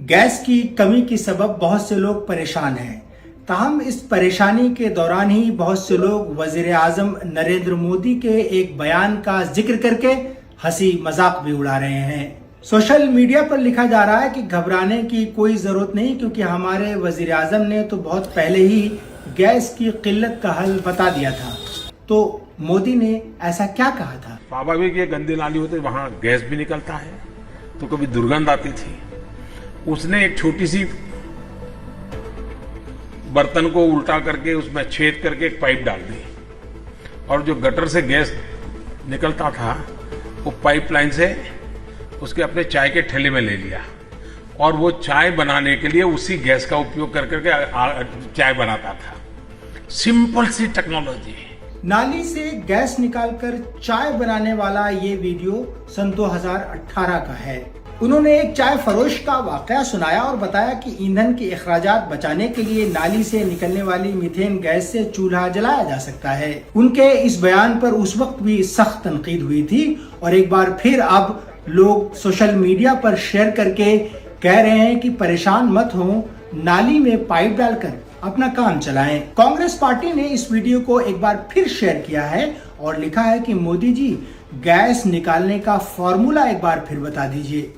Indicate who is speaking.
Speaker 1: Gas की कमी के सबब बहुत से लोग परेशान हैं। ताहम इस परेशानी के दौरान ही बहुत से लोग वजीर आजम नरेंद्र मोदी के एक बयान का जिक्र करके हंसी मजाक भी उड़ा रहे हैं। सोशल मीडिया पर लिखा जा रहा है कि घबराने की कोई जरूरत नहीं, क्योंकि हमारे वजीर आजम ने तो बहुत पहले ही गैस की किल्लत का हल बता दिया था। तो मोदी ने ऐसा क्या कहा था?
Speaker 2: स्वाभाविक ये गंदी नाली होती, वहां गैस भी निकलता है तो कभी दुर्गंध आती थी। उसने एक छोटी सी बर्तन को उल्टा करके उसमें छेद करके एक पाइप डाल दी, और जो गटर से गैस निकलता था वो पाइपलाइन से उसके अपने चाय के ठेले में ले लिया, और वो चाय बनाने के लिए उसी गैस का उपयोग कर करके चाय बनाता था। सिंपल सी टेक्नोलॉजी।
Speaker 1: नाली से गैस निकालकर चाय बनाने वाला ये वीडियो सन 2018 का है। उन्होंने एक चाय फरोश का वाकया सुनाया और बताया कि ईंधन के अखराजात बचाने के लिए नाली से निकलने वाली मीथेन गैस से चूल्हा जलाया जा सकता है। उनके इस बयान पर उस वक्त भी सख्त तनकीद हुई थी, और एक बार फिर अब लोग सोशल मीडिया पर शेयर करके कह रहे हैं कि परेशान मत हो, नाली में पाइप डालकर अपना काम चलाएं। कांग्रेस पार्टी ने इस वीडियो को एक बार फिर शेयर किया है और लिखा है कि मोदी जी, गैस निकालने का फॉर्मूला एक बार फिर बता दीजिए।